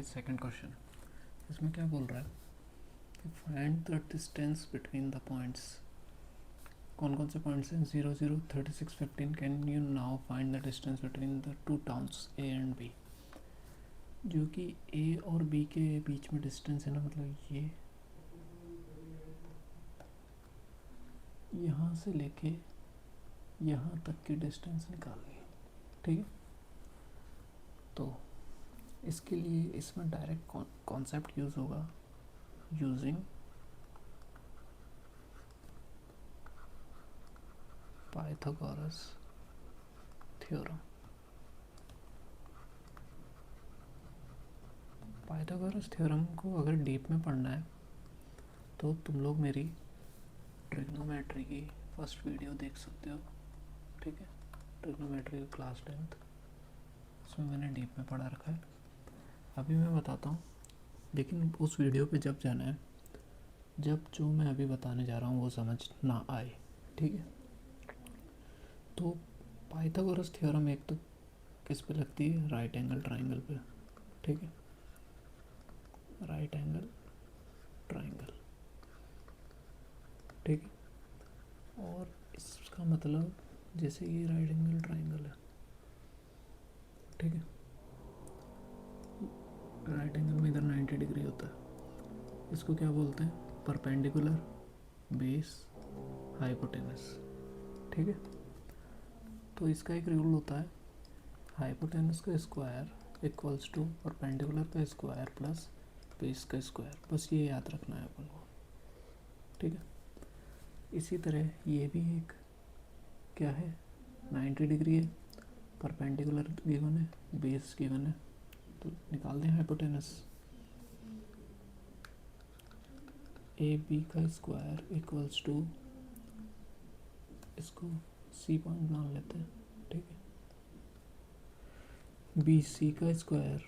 Second question. इसमें क्या बोल रहा है कि find the distance between the points. कौन कौन से पॉइंट्स हैं? 0 0 36 15। Can you now find the distance between the two towns A and B. जो कि ए और बी के बीच में डिस्टेंस है ना, मतलब ये यहाँ से लेके यहाँ तक की डिस्टेंस निकालनी है। ठीक है, तो इसके लिए इसमें डायरेक्ट कॉन्सेप्ट यूज़ होगा using Pythagoras theorem. Pythagoras theorem को अगर डीप में पढ़ना है तो तुम लोग मेरी ट्रिग्नोमेट्री की फर्स्ट वीडियो देख सकते हो। ठीक है, ट्रिग्नोमेट्री क्लास 10th, उसमें मैंने डीप में पढ़ा रखा है। अभी मैं बताता हूँ, लेकिन उस वीडियो पे जब जाना है जब जो मैं अभी बताने जा रहा हूँ वो समझ ना आए। ठीक है, तो पाइथागोरस थ्योरम एक तो किस पे लगती है? राइट एंगल ट्राइंगल पे। ठीक है, राइट एंगल ट्राइंगल। ठीक है, और इसका मतलब जैसे ये राइट एंगल ट्राइंगल है। ठीक है, राइट एंगल में इधर 90 डिग्री होता है। इसको क्या बोलते हैं? Perpendicular, base, hypotenuse. ठीक है, तो इसका एक रूल होता है, हाइपोटेनस का स्क्वायर इक्वल्स टू परपेंडिकुलर का स्क्वायर प्लस बेस का स्क्वायर। बस ये याद रखना है अपन को। ठीक है, इसी तरह ये भी एक क्या है, 90 डिग्री है, परपेंडिकुलर गिवन है, बेस गिवन है, तो निकाल दें हाइपोटेनस। ए बी का स्क्वायर इक्वल्स टू, इसको सी पॉइंट मान लेते हैं। ठीक है, बी सी का स्क्वायर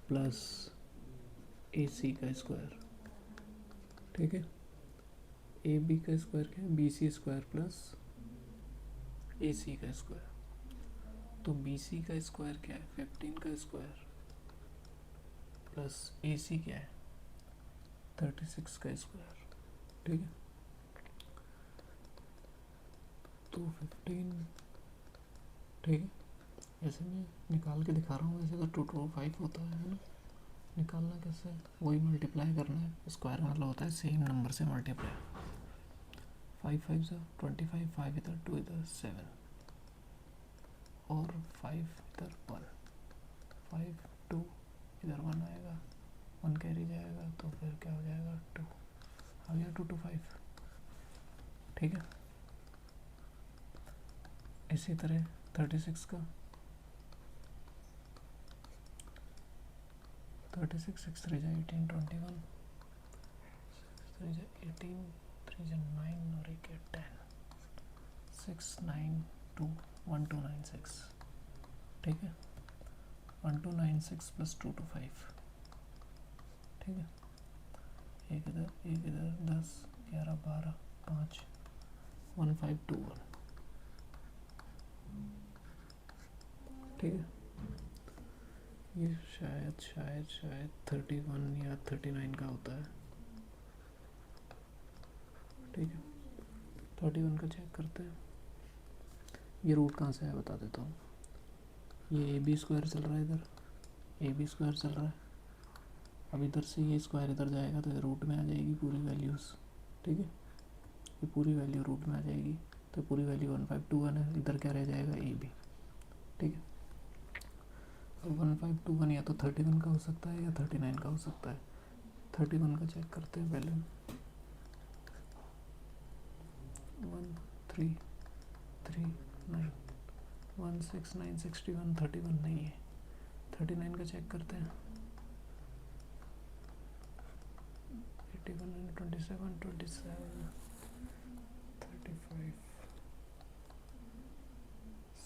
प्लस ए सी का स्क्वायर। ठीक है, ए बी का स्क्वायर क्या है? बी सी स्क्वायर प्लस ए सी का स्क्वायर। तो बी सी का स्क्वायर क्या है? 15 का स्क्वायर प्लस ए सी क्या है? 36 का स्क्वायर। ठीक है, तो 15। ठीक है, ऐसे मैं निकाल के दिखा रहा हूँ, वैसे तो 2 2 5 होता है ना। निकालना कैसे? वही मल्टीप्लाई करना है। स्क्वायर मतलब होता है सेम नंबर से मल्टीप्लाई। 5 5 से 25, 5 इधर, 2 इधर, 7 और 5 इधर 1, 5 2 इधर 1 आएगा, 1 कैरी जाएगा, तो फिर क्या हो जाएगा? 2 आ गया, 2 2 5। ठीक है, इसी तरह 36 का 36 6 3 जा 18 21, 3 जा 18, 3 जा 9 और 1 10, 6 9 2 1 2 9 6। ठीक है, 1 2 9 6 प्लस 2 2 5। ठीक है, एक इधर 10 11 12 5 1 5 2 1। ठीक है, ये शायद 31 या 39 का होता है। ठीक है, 31 का चेक करते हैं। ये रूट कहाँ से है बता देता हूँ। ये ए बी स्क्वायर चल रहा है, इधर ए बी स्क्वायर चल रहा है। अब इधर से ये स्क्वायर इधर जाएगा तो रूट में आ जाएगी पूरी वैल्यूज़। ठीक है, ये पूरी वैल्यू रूट में आ जाएगी, तो पूरी वैल्यू 1521 है। इधर क्या रह जाएगा? A B. ठीक है, अब 1521 या तो 31 का हो सकता है या 39 का हो सकता है। 31 का चेक करते हैं पहले। 1 3 3 9 1 6 9 61, 31 नहीं है। 39 का चेक करते हैं। 81 27 27 35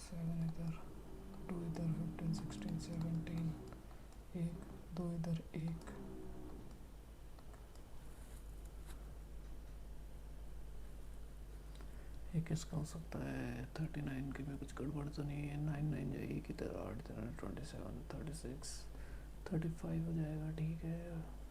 7 इधर, 2 इधर, 15 16 17, 1 2 इधर, 1 एक इसका हो सकता है। 39 के में कुछ गड़बड़ तो नहीं है। 9 9 जाएगी किधर? 8 27 36 35 हो जाएगा, ठीक है।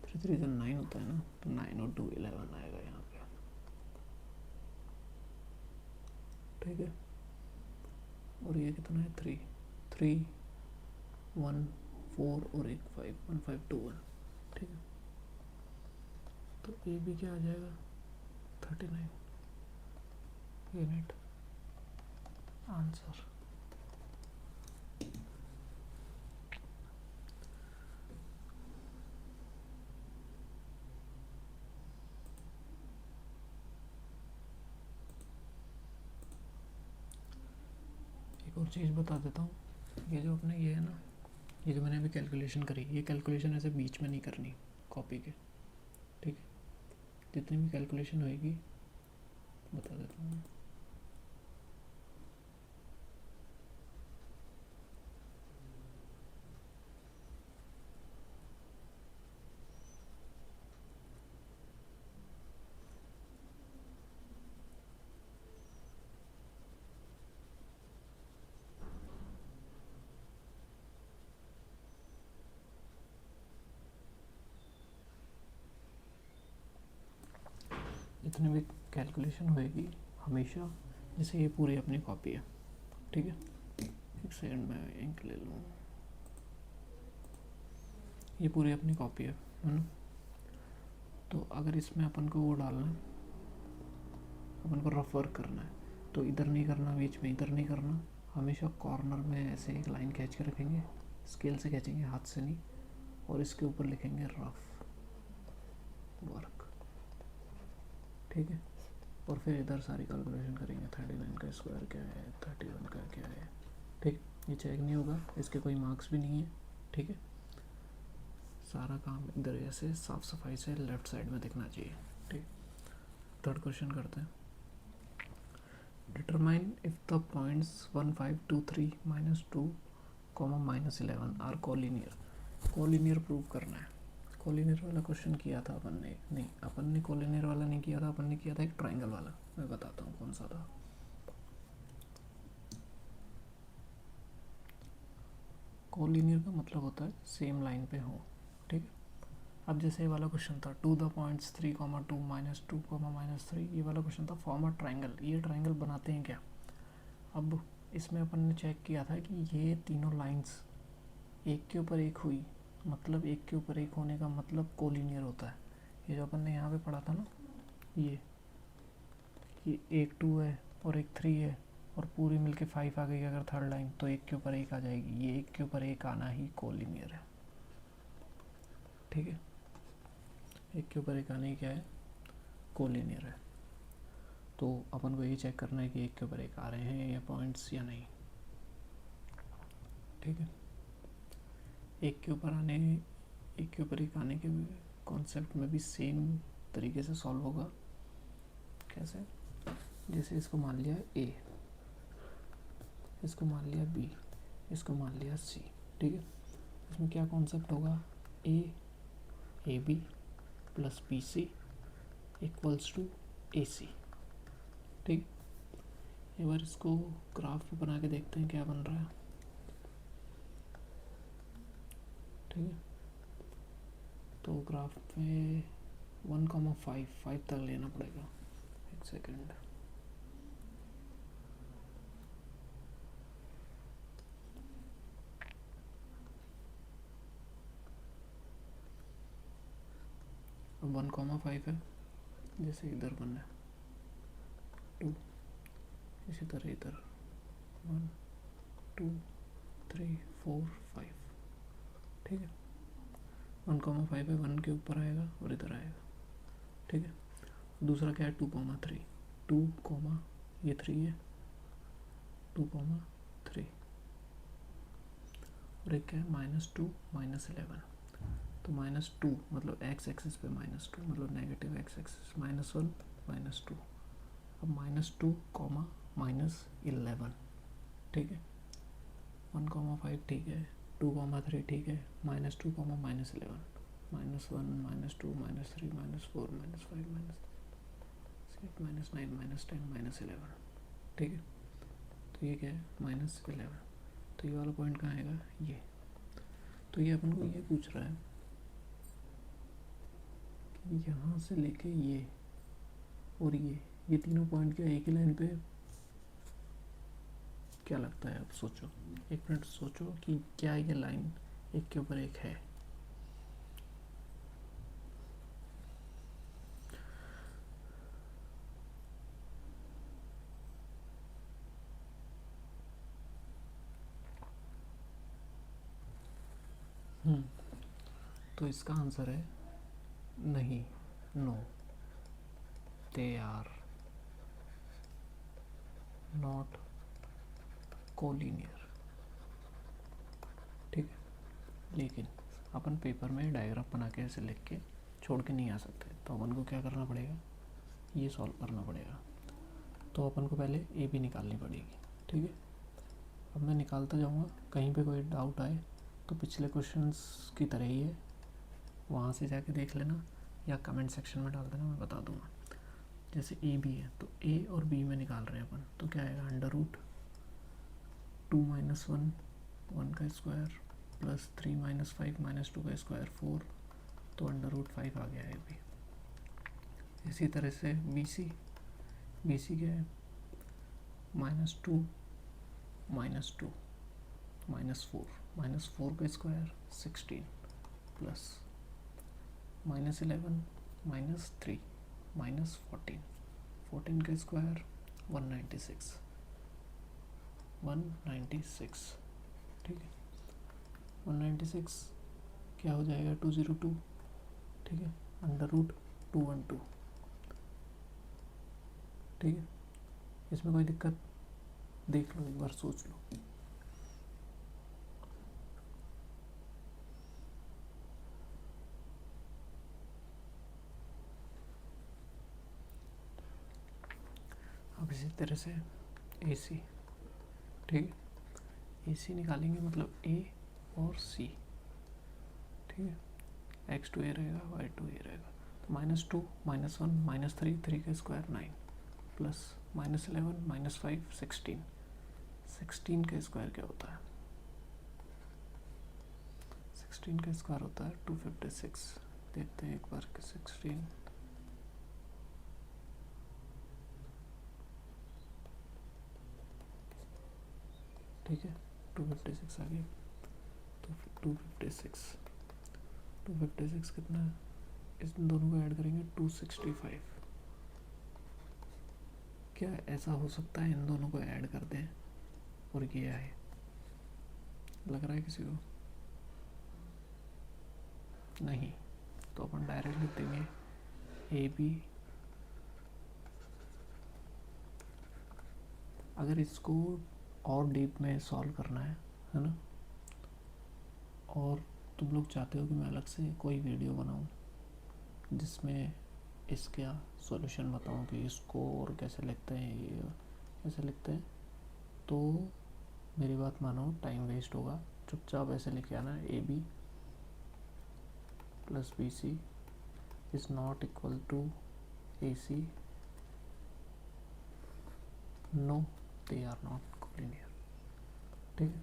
थ्री थ्री जो 9 होता है ना, तो 9 और 2 11 आएगा यहाँ पे, ठीक है। और ये कितना है 3 3 1 4 और एक 5 1 5 2 1, ठीक है। तो ये भी क्या आ जाएगा 39 यूनिट आंसर। एक और चीज़ बता देता हूँ, ये जो अपने ये है ना, ये जो मैंने अभी कैलकुलेशन करी, ये कैलकुलेशन ऐसे बीच में नहीं करनी कॉपी के, ठीक है। जितनी भी कैलकुलेशन होएगी बता देता हूँ। जितनी भी कैलकुलेशन होएगी हमेशा, जैसे ये पूरी अपनी कॉपी है, ठीक है। एक सेकंड में इंक ले लूँ। ये पूरी अपनी कॉपी है ना। तो अगर इसमें अपन को वो डालना है, अपन को रफ वर्क करना है, तो इधर नहीं करना, बीच में इधर नहीं करना, हमेशा कॉर्नर में ऐसे एक लाइन खींच के रखेंगे, स्केल से खींचेंगे, हाथ से नहीं, और इसके ऊपर लिखेंगे रफ वर्क, ठीक है। और फिर इधर सारी कैलकुलेशन करेंगे, 39 का स्क्वायर क्या है, 31 का क्या है, ठीक। ये चेक नहीं होगा, इसके कोई मार्क्स भी नहीं है, ठीक है। सारा काम इधर ऐसे साफ सफाई से लेफ्ट साइड में दिखना चाहिए, ठीक। थर्ड क्वेश्चन करते हैं। Determine if the points 1 5 2 3 -2, -11 are collinear. Collinear prove करना है। कोलिनियर वाला क्वेश्चन किया था अपन ने, नहीं अपन ने कोलिनियर वाला नहीं किया था, अपन ने किया था एक ट्राइंगल वाला। मैं बताता हूँ कौन सा था। कोलिनियर का मतलब होता है सेम लाइन पे हो, ठीक है। अब जैसे ये वाला क्वेश्चन था 2 द पॉइंट्स 3, 2 -2, -3, ये वाला क्वेश्चन था फॉर्म अ ट्राइंगल। ये ट्राइंगल बनाते हैं क्या? अब इसमें अपन ने चेक किया था कि ये तीनों लाइंस एक के ऊपर एक हुई, मतलब एक के ऊपर एक होने का मतलब कोलिनियर होता है। ये जो अपन ने यहाँ पे पढ़ा था ना, ये एक 2 है और एक 3 है और पूरी मिलके 5 आ गई अगर थर्ड लाइन, तो एक के ऊपर एक आ जाएगी। ये एक के ऊपर एक आना ही कोलिनियर है, ठीक है। एक के ऊपर एक आने ही क्या है, कोलिनियर है। तो अपन को ये चेक करना है कि एक के ऊपर एक आ रहे हैं या पॉइंट्स या नहीं, ठीक है। एक के ऊपर एक आने के कॉन्सेप्ट में भी सेम तरीके से सॉल्व होगा। कैसे? जैसे इसको मान लिया ए, इसको मान लिया बी, इसको मान लिया सी, ठीक है। इसमें क्या कॉन्सेप्ट होगा, A B plus B C equals to A C, ठीक। एक बार इसको ग्राफ पे बना के देखते हैं क्या बन रहा है, ठीक है। तो ग्राफ में 1,5 तक लेना पड़ेगा। एक सेकेंड, अब 1,5 है, जैसे इधर 1 है 2, इसी तरह इधर 1 2 3 4 5, ठीक है। 1,5 है, 1 के ऊपर आएगा और इधर आएगा, ठीक है। दूसरा क्या है 2,3, 2, ये 3 है 2,3, और एक क्या है -2 -11। तो -2 मतलब एक्स एक्सिस पे -2 मतलब नेगेटिव एक्स एक्सिस, -1 -2। अब -2, -11, ठीक है। 1,5 ठीक है, 2,3 ठीक है, -2, -11, -1, -2, -3, -4, -5, -6, -9, -10, -11, ठीक है। तो ये क्या है, -11। तो ये वाला पॉइंट कहाँ आएगा, ये। तो ये अपन को ये पूछ रहा है कि यहाँ से लेके ये और ये तीनों पॉइंट क्या एक ही लाइन पे, क्या लगता है, अब सोचो, एक मिनट सोचो कि क्या ये लाइन एक के ऊपर एक है। तो इसका आंसर है नहीं, no, they are not collinear, ठीक है। लेकिन अपन पेपर में डायग्राम बना के ऐसे लिख के छोड़ के नहीं आ सकते, तो अपन को क्या करना पड़ेगा, ये सॉल्व करना पड़ेगा। तो अपन को पहले ए बी निकालनी पड़ेगी, ठीक है। अब मैं निकालता जाऊँगा, कहीं पे कोई डाउट आए तो पिछले क्वेश्चंस की तरह ही है, वहाँ से जाके देख लेना या कमेंट सेक्शन में डाल देना, मैं बता दूँगा। जैसे ए बी है तो ए और बी में निकाल रहे हैं अपन, तो क्या आएगा, √2 - 1, 1 का स्क्वायर, +3 - 5 - 2 का स्क्वायर 4, तो √5 आ गया है बी। इसी तरह से बी सी क्या है, -2 - 2 -4, -4 का स्क्वायर 16, प्लस -11 - 3 -14, 14 का स्क्वायर 196, ठीक है। 196 क्या हो जाएगा, 202, ठीक है, √212, ठीक है। इसमें कोई दिक्कत, देख लो एक बार, सोच लो। अब इसी तरह से ए सी, ठीक है, ए सी निकालेंगे, मतलब ए और सी, ठीक है। x2 ए रहेगा, y2 ए रहेगा, तो -2 - 1 - 3, 3 का स्क्वायर 9, प्लस -11 - 5 16, 16 का स्क्वायर क्या होता है, 16 का स्क्वायर होता है 256। देखते हैं एक बार कि 16, ठीक है, 256 आ गया। तो 256 कितना है, इस दोनों को ऐड करेंगे 265। क्या ऐसा हो सकता है इन दोनों को ऐड कर दें और ये आए, लग रहा है किसी को, नहीं। तो अपन डायरेक्ट लिख देंगे ए बी। अगर इसको और डीप में सॉल्व करना है ना, और तुम लोग चाहते हो कि मैं अलग से कोई वीडियो बनाऊं जिसमें इसका सॉल्यूशन बताऊं कि इसको और कैसे लिखते हैं, ये कैसे लिखते हैं, तो मेरी बात मानो, टाइम वेस्ट होगा। चुपचाप ऐसे लिखे आना, A B plus B C is not equal to A C, no they are not collinear, ठीक है।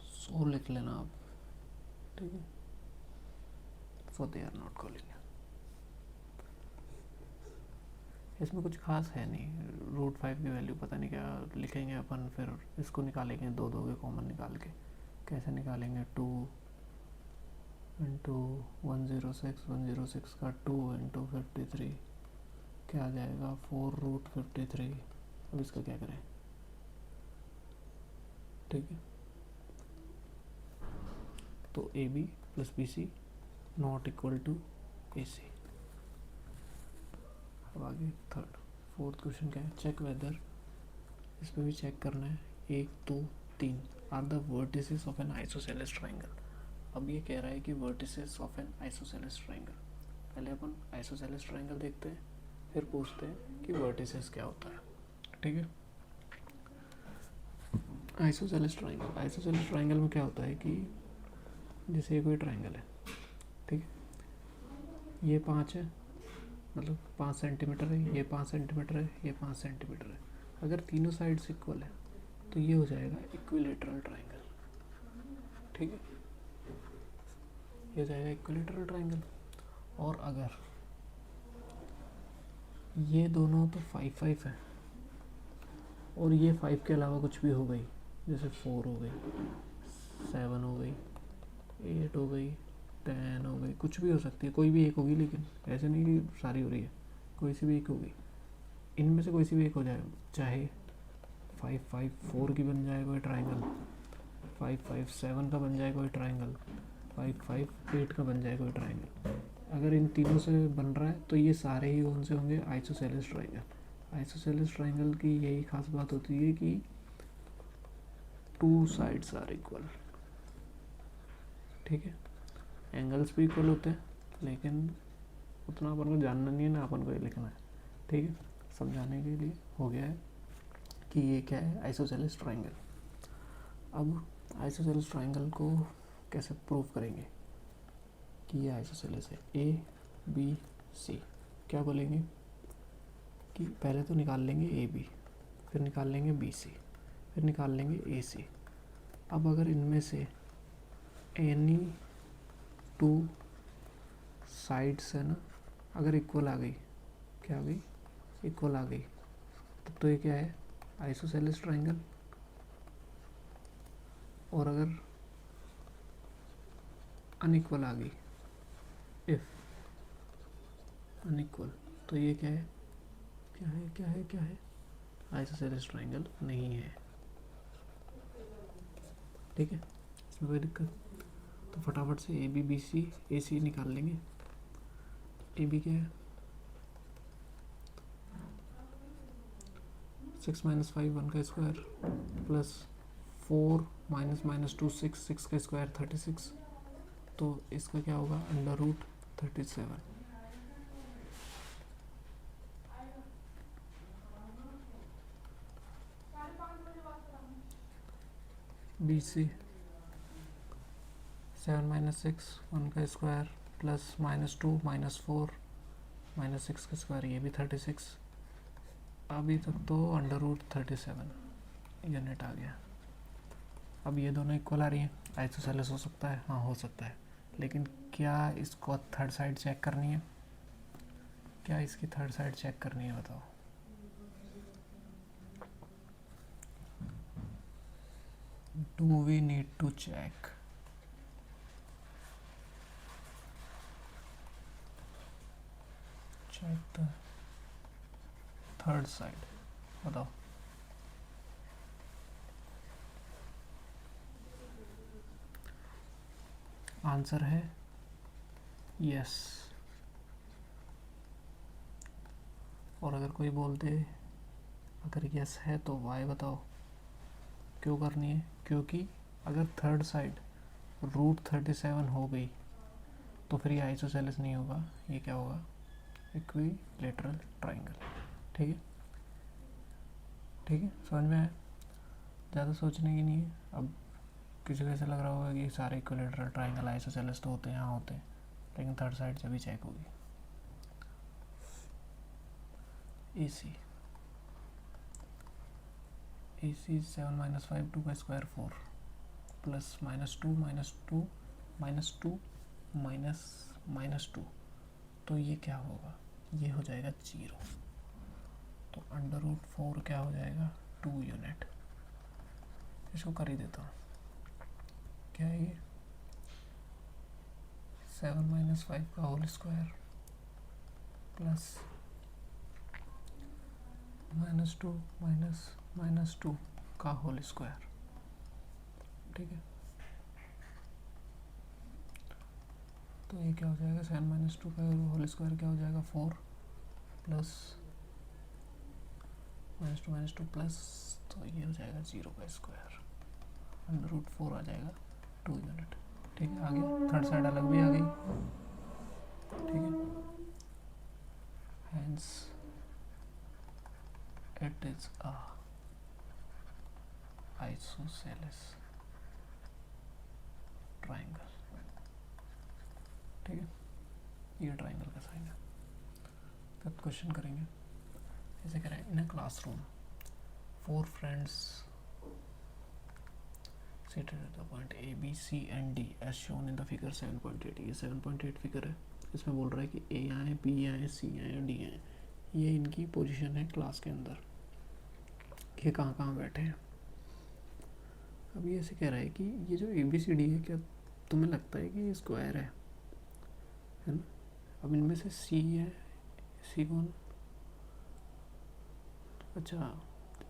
सो लिख लेना आप, ठीक है, so they are not collinear. इसमें कुछ खास है नहीं, √5 की वैल्यू पता नहीं क्या लिखेंगे अपन, फिर इसको निकालेंगे, दो के कॉमन निकाल के। कैसे निकालेंगे, 2 × 106 का 2 × 53 क्या आ जाएगा, 4√53। अब इसका क्या करें, ठीक है। तो A B plus B C not equal to A C. अब आगे फोर्थ क्वेश्चन क्या है, चेक वेदर, इस पर भी चेक करना है। 1 2 3 are the vertices of an isosceles triangle. अब ये कह रहा है कि vertices of an isosceles triangle. पहले अपन आइसोसेलेस ट्राइंगल देखते हैं, फिर पूछते हैं कि वर्टिसेस क्या होता है। ठीक है, आइसोसेलेस ट्राइंगल। आइसोसेलेस ट्राइंगल में क्या होता है कि जैसे कोई ट्राइंगल है, ठीक है, ये 5 है, मतलब 5 सेंटीमीटर है, ये 5 सेंटीमीटर है, ये 5 सेंटीमीटर है। अगर तीनों साइड्स इक्वल है तो ये हो जाएगा इक्विलेटरल ट्राइंगल। ठीक है, ये हो जाएगा इक्विलेटरल ट्राइंगल। और अगर ये दोनों तो 5-5 है और ये 5 के अलावा कुछ भी हो गई, जैसे 4 हो गई, 7 हो गई, 8 हो गई, 10 हो गई, कुछ भी हो सकती है, कोई भी एक होगी, लेकिन ऐसे नहीं कि सारी हो रही है, कोई सी भी एक होगी, इनमें से कोई सी भी एक हो जाए, चाहे 5-5-4 की बन जाए कोई ट्राइंगल, 5-5-7 का बन जाए कोई ट्राइंगल, 5-5-8 का बन जाए कोई ट्राइंगल। अगर इन तीनों से बन रहा है तो ये सारे ही कौन से होंगे, आइसोसेलेस ट्राइंगल। आइसोसेलेस ट्राइंगल की यही खास बात होती है कि 2 साइड्स आर इक्वल। ठीक है, एंगल्स भी इक्वल होते हैं, लेकिन उतना अपन को जानना नहीं है ना, अपन को ये लिखना है। ठीक है, समझाने के लिए हो गया है कि ये क्या है, आइसोसेलेस ट्राइंगल। अब आइसोसेलेस ट्राइंगल को कैसे प्रूव करेंगे कि ये आइसोसेलेस है। ए बी सी, क्या बोलेंगे कि पहले तो निकाल लेंगे ए बी, फिर निकाल लेंगे बी सी, फिर निकाल लेंगे ए सी। अब अगर इनमें से एनी 2 साइड्स है ना, अगर इक्वल आ गई, क्या आ गई, इक्वल आ गई, तब तो ये क्या है, आइसोसेलेस ट्राइंगल। और अगर अनइक्वल आ गई, इफ अनइक्वल, तो ये क्या है, क्या है, क्या है, क्या है, आइसोसेलेस ट्राइंगल नहीं है। ठीक है, इसमें कोई दिक्कत, तो फटाफट से ए बी बी सी ए सी निकाल लेंगे। ए बी क्या है, 6 - 5 1 का स्क्वायर, प्लस 4 - -2 6 6 का स्क्वायर 36, तो इसका क्या होगा, √37। बी सी 7 - 6 1 का स्क्वायर, प्लस -2 -4 -6 का स्क्वायर, ये भी 36। अभी तक तो √37 यूनिट आ गया। अब ये दोनों इक्वल आ रही हैं, आइसोसेलेस हो सकता है, हाँ हो सकता है, लेकिन क्या इसको थर्ड साइड चेक करनी है, क्या इसकी थर्ड साइड चेक करनी है, बताओ। Do we need to check, check the third side, बताओ। आंसर है यस। और अगर कोई बोलते अगर यस है तो वाई बताओ, क्यों करनी है, क्योंकि अगर थर्ड साइड √37 हो गई तो फिर ये आइसोसेलेस नहीं होगा, ये क्या होगा, इक्विलेटरल ट्राइंगल। ठीक है, ठीक है, समझ में आया, ज़्यादा सोचने की नहीं है। अब किसी को ऐसा लग रहा होगा कि सारे इक्विलेटरल ट्राइंगल आइसोसेलेस तो होते हैं, हाँ होते हैं, लेकिन थर्ड साइड से भी चेक होगी। ए सी 7 - 5 2 का स्क्वायर 4, प्लस -2 -2 -2 -2, तो ये क्या होगा, ये हो जाएगा 0, तो √4 क्या हो जाएगा, 2 यूनिट। इसको कर ही देता हूँ, क्या है ये, 7 - 5 का होल स्क्वायर, प्लस -2 -2 का होल स्क्वायर। ठीक है, तो ये क्या हो जाएगा, 7 - 2 का होल स्क्वायर क्या हो जाएगा, 4, प्लस -2 प्लस, तो ये हो जाएगा 0 का स्क्वायर, √4 आ जाएगा 2 यूनिट। ठीक है, आ गया, थर्ड साइड अलग भी आ गई। ठीक है, hence it is a isosceles triangle. ठीक है, ये ट्राइंगल का साइन है। तब क्वेश्चन करेंगे, ऐसे कह रहे हैं, in a classroom 4 friends seated at the point A, B, C and D as shown in the figure 7.8। ये 7.8 फिगर है, इसमें बोल रहा है कि A यहाँ है, B यहाँ है, C यहाँ है, D यहाँ है। ये इनकी पोजीशन है क्लास के अंदर, ये कहाँ कहाँ बैठे हैं। अब ये ऐसे कह रहा है कि ये जो ABCD है, क्या तुम्हें लगता है कि ये स्क्वायर है ना। अब इनमें से C है, C कौन, अच्छा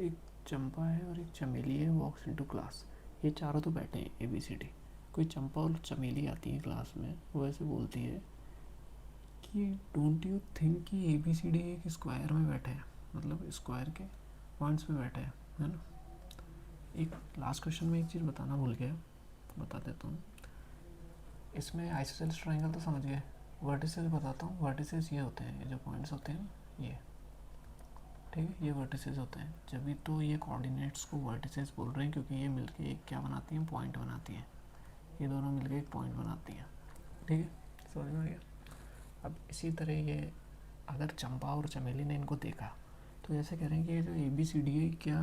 एक चंपा है और एक चमेली है, वॉक्स इनटू क्लास। ये चारों तो बैठे हैं ABCD। कोई चंपा और चमेली आती है क्लास में, वो ऐसे बोलती है कि डोंट यू थिंक कि ABCD एक स्क्वायर में बैठे हैं, मतलब स्क्वायर के पॉइंट्स पे बैठे हैं, है ना। एक लास्ट क्वेश्चन में एक चीज़ बताना भूल गया, बता देता हूँ। इसमें आइसोसेलेस ट्राइंगल तो समझ गए, वर्टिसेस बताता हूँ। वर्टिसेस ये होते हैं, ये जो पॉइंट्स होते हैं ना, ये ठीक है, ये वर्टिसेस होते हैं। जब भी तो ये कोऑर्डिनेट्स को वर्टिसेस बोल रहे हैं, क्योंकि ये मिलके एक क्या बनाती हैं, पॉइंट बनाती हैं। ये दोनों मिलके एक पॉइंट बनाती हैं। ठीक है, समझ में आ गया। अब इसी तरह ये अगर चंपा और चमेली ने इनको देखा तो जैसे कह रहे हैं कि ये जो ABCD है, क्या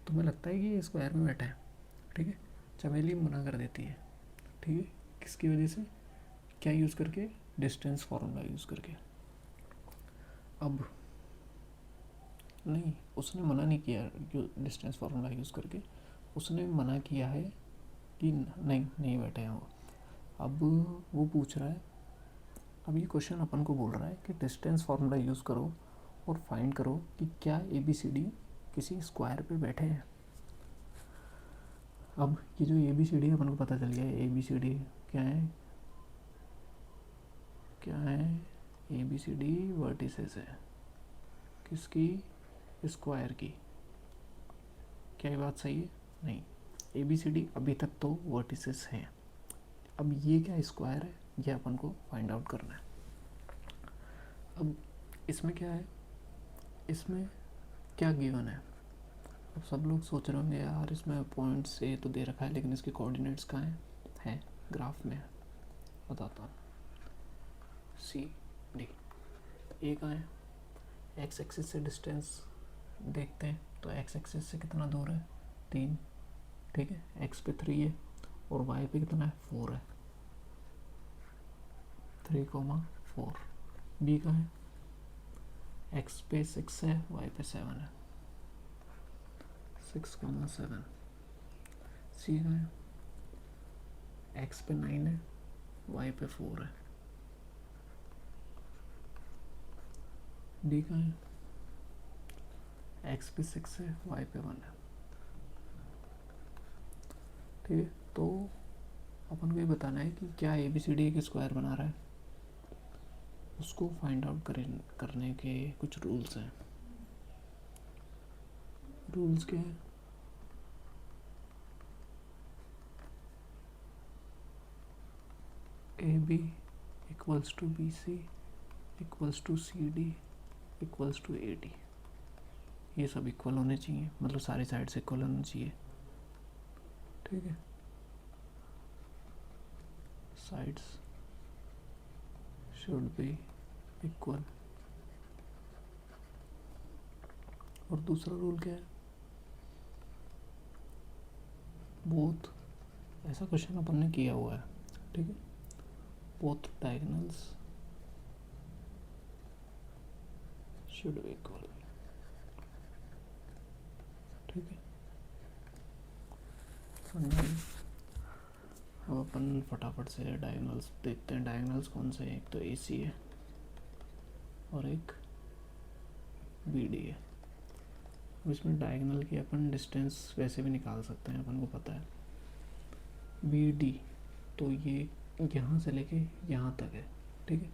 तुम्हें लगता है कि ये स्क्वायर में बैठा है। ठीक है, चमेली मना कर देती है। ठीक है, किसकी वजह से, क्या यूज़ करके, डिस्टेंस फार्मूला यूज़ करके। अब नहीं, उसने मना नहीं किया डिस्टेंस फार्मूला यूज़ करके, उसने मना किया है कि नहीं बैठे हैं वो। अब वो पूछ रहा है, अब ये क्वेश्चन अपन को बोल रहा है कि डिस्टेंस फार्मूला यूज़ करो और फाइंड करो कि क्या ABCD किसी स्क्वायर पे बैठे हैं। अब ये जो ABCD अपन को पता चल गया है, ABCD क्या है, ABCD वर्टिसेस है किसकी, स्क्वायर की। क्या ये बात सही है, नहीं। ABCD अभी तक तो वर्टिसेस हैं, अब ये क्या स्क्वायर है, ये अपन को फाइंड आउट करना है। अब इसमें क्या है, इसमें क्या गिवन है। अब सब लोग सोच रहे होंगे यार इसमें पॉइंट से तो दे रखा है, लेकिन इसके कोऑर्डिनेट्स कहाँ हैं, है ग्राफ में। बताता हूँ, CD ए कहाँ है, एक्स एक्सिस से डिस्टेंस देखते हैं तो एक्स एक्सिस से कितना दूर है, 3। ठीक है, एक्स पे 3 है और वाई पे कितना है, 4 है, 3,4। बी का है, एक्स पे 6 है, वाई पे 7 है, 6,7। सी का है, एक्स पे 9 है, वाई पे 4 है। डी का है, एक्स पे 6 है, वाई पे 1 है। ठीक है, तो अपन को ये बताना है कि क्या ABCD एक स्क्वायर बना रहा है। उसको फाइंड आउट करने के कुछ रूल्स हैं। रूल्स क्या है, AB equals to BC equals to CD equals to AD। ये सब इक्वल होने चाहिए, मतलब सारी साइड से इक्वल होना चाहिए। ठीक है, साइड्स शुड बी इक्वल। और दूसरा रूल क्या है, बोथ, ऐसा क्वेश्चन अपन ने किया हुआ है। ठीक है, both diagonals should be equal. ठीक है, अब अपन फटाफट से डायगोनल्स देखते हैं। डायगोनल्स कौन से हैं, एक तो AC है और एक BD है। अब इसमें डायगोनल की अपन डिस्टेंस वैसे भी निकाल सकते हैं, अपन को पता है। BD तो ये यहाँ से लेके यहाँ तक है। ठीक है,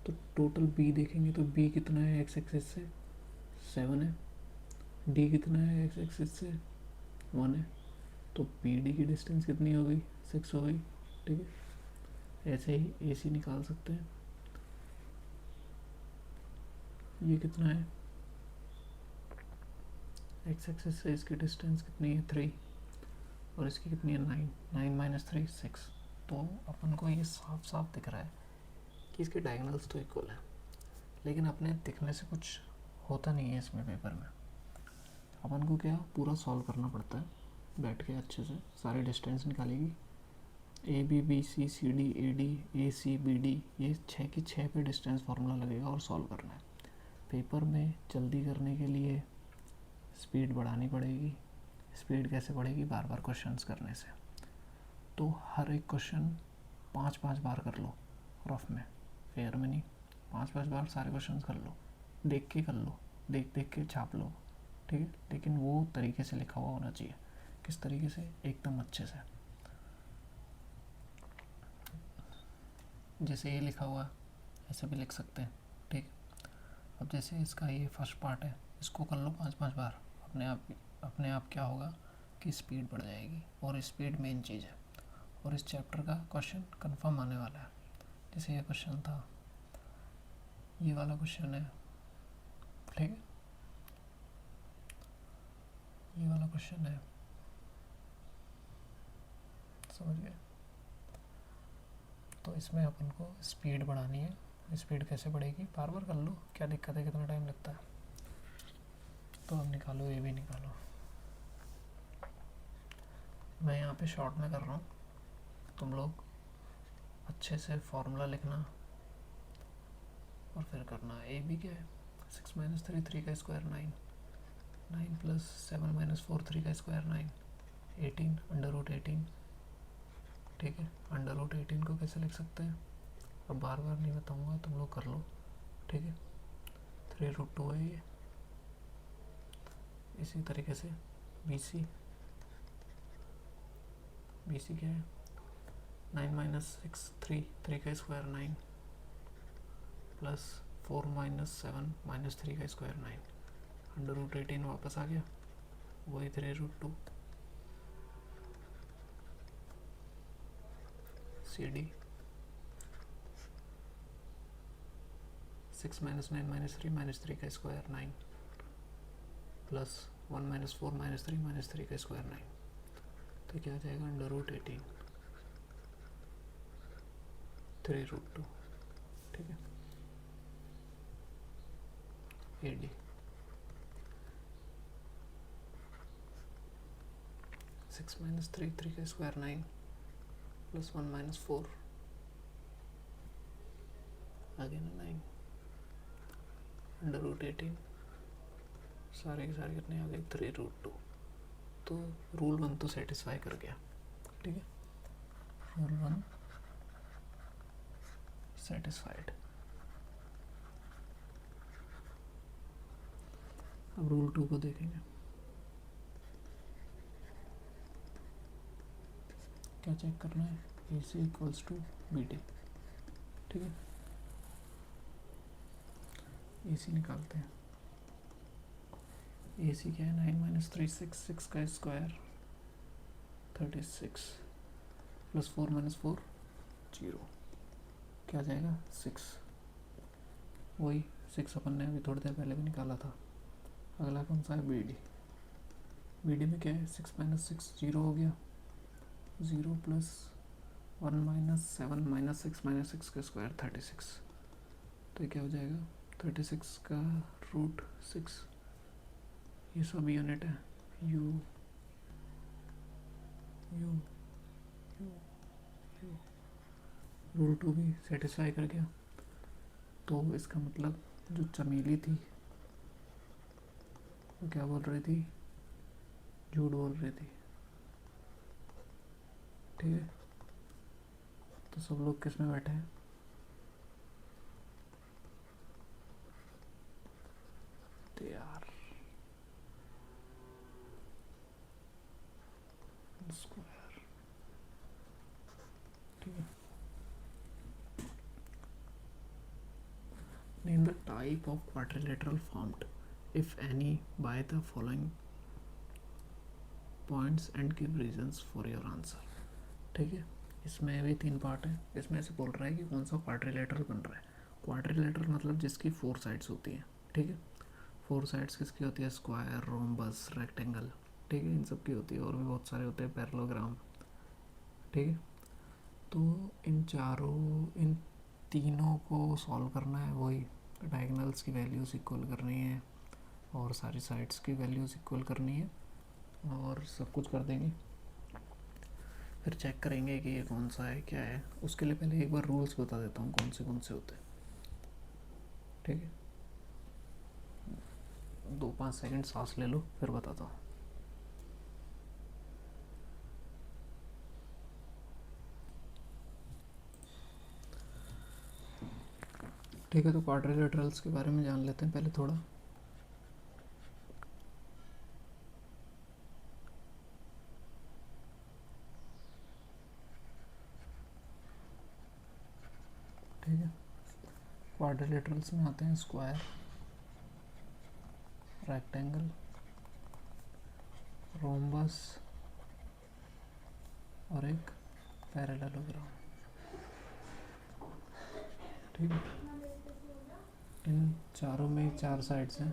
तो टोटल B देखेंगे तो B कितना है एक्स एक्सिस से, 7 है। D कितना है एक्स एक्सिस से, 1 है। तो BD की डिस्टेंस कितनी हो गई, 6 हो गई। ठीक है, ऐसे ही AC निकाल सकते हैं। ये कितना है, एक्स एक्सिस से इसकी डिस्टेंस कितनी है 3 और इसकी कितनी है 9, 9 माइनस 3 6। तो अपन को ये साफ साफ दिख रहा है कि इसके डायगोनल्स तो इक्वल है, लेकिन अपने दिखने से कुछ होता नहीं है इसमें पेपर में। अपन को क्या पूरा सॉल्व करना पड़ता है, बैठ के अच्छे से सारी डिस्टेंस निकालेगी, A B B C C D A D A C B D, ये 6 की 6 पे डिस्टेंस फार्मूला लगेगा और सॉल्व करना है। पेपर में जल्दी करने के लिए स्पीड बढ़ानी पड़ेगी। स्पीड कैसे बढ़ेगी? बार बार क्वेश्चंस करने से। तो हर एक क्वेश्चन 5-5 बार कर लो रफ में, फेयर में नहीं, 5-5 बार सारे क्वेश्चन कर लो, देख के कर लो, देख देख के छाप लो, ठीक है। लेकिन वो तरीके से लिखा हुआ होना चाहिए। किस तरीके से? एकदम अच्छे से। जैसे ये लिखा हुआ ऐसे भी लिख सकते हैं, ठीक। अब जैसे इसका ये फर्स्ट पार्ट है, इसको कर लो 5-5 बार, अपने आप क्या होगा कि स्पीड बढ़ जाएगी, और स्पीड मेन चीज़ है। और इस चैप्टर का क्वेश्चन कंफर्म आने वाला है। जैसे ये क्वेश्चन था, ये वाला क्वेश्चन है, ठीक है, ये वाला क्वेश्चन है, समझ गए। तो इसमें अपन को स्पीड बढ़ानी है। स्पीड कैसे बढ़ेगी? बार बार कर लो, क्या दिक्कत है, कितना टाइम लगता है। तो अब निकालो, ये भी निकालो। मैं यहाँ पे शॉर्ट में कर रहा हूँ, तुम लोग अच्छे से फॉर्मूला लिखना और फिर करना। ए बी क्या है? 6 माइनस 3 3 का स्क्वायर 9, 9 प्लस 7 माइनस 4 3 का स्क्वायर 9, 18 अंडर रूट 18, ठीक है। अंडर रूट 18 को कैसे लिख सकते हैं? अब बार बार नहीं बताऊँगा, तुम लोग कर लो, ठीक है। 3√2 है ये। इसी तरीके से बी सी क्या है? 9 माइनस 6 3 3 का स्क्वायर 9 प्लस 4 माइनस 7 माइनस 3 का स्क्वायर 9, अंडर रूट 18 वापस आ गया, वही 3√2 C D. 6 minus 9 minus 3 minus 3 का square 9 plus 1 minus 4 minus 3 minus 3 का स्क्वायर 9। तो क्या आ जाएगा? अंडर रूट 18 3√2, ठीक है। ए डी 6 माइनस 3 3 का स्क्वायर 9 प्लस 1 माइनस 4 आगे ना 9 अंडर रूट 18, सारे के सारे कितने आ गए? 3√2। तो रूल 1 तो सेटिस्फाई कर गया, ठीक है। Rule 1 satisfied. अब रूल 2 को देखेंगे। क्या चेक करना है? ए सी इक्वल्स टू बी डी, ठीक है। ए सी निकालते हैं। ए सी क्या है? 9 माइनस 3 6, 6 का स्क्वायर 36 प्लस 4 माइनस 4 0, क्या आ जाएगा? 6। वही 6 अपन ने अभी थोड़ी देर पहले भी निकाला था। अगला कौन सा है? B D. बी डी में क्या है? 6 माइनस 6 0 हो गया, 0 प्लस 1 माइनस 7 माइनस 6 माइनस 6 का स्क्वायर 36। तो क्या हो जाएगा? 36 का रूट 6, ये सब यूनिट है, you you you you. Rule 2 भी सेटिस्फाई कर गया। तो इसका मतलब जो चमेली थी वो क्या बोल रही थी? झूठ बोल रही थी, ठीक है। तो सब लोग किस में बैठे हैं? यार स्क्वायर, ठीक है। Name the type of quadrilateral formed if any by the following points and give reasons for your answer, ठीक है। इसमें भी 3 पार्ट है। इसमें से बोल रहा है कि कौन सा क्वाड्रिलेटरल बन रहा है। क्वाड्रिलेटरल मतलब जिसकी 4 साइड्स होती हैं, ठीक है। फोर साइड्स किसकी होती है? स्क्वायर, रोम्बस, रेक्टेंगल, ठीक है, इन सब की होती है। और भी बहुत सारे होते हैं, पैरेललोग्राम, ठीक है। तो इन तीनों को सॉल्व करना है, वही डायगनल्स की वैल्यूज़ इक्वल करनी है और सारी साइड्स की वैल्यूज़ इक्वल करनी है और सब कुछ कर देंगे। फिर चेक करेंगे कि ये कौन सा है, क्या है। उसके लिए पहले एक बार रूल्स बता देता हूँ कौन से होते हैं, ठीक है। 2-5 सेकंड सांस ले लो, फिर बताता हूँ। ठीक है, तो क्वाड्रिलेटरल्स के बारे में जान लेते हैं पहले थोड़ा। ठीक है, क्वाड्रिलेटरल्स में आते हैं स्क्वायर, रेक्टेंगल, रोम्बस और एक पैरेललोग्राम, ठीक है। इन चारों में 4 साइड्स हैं,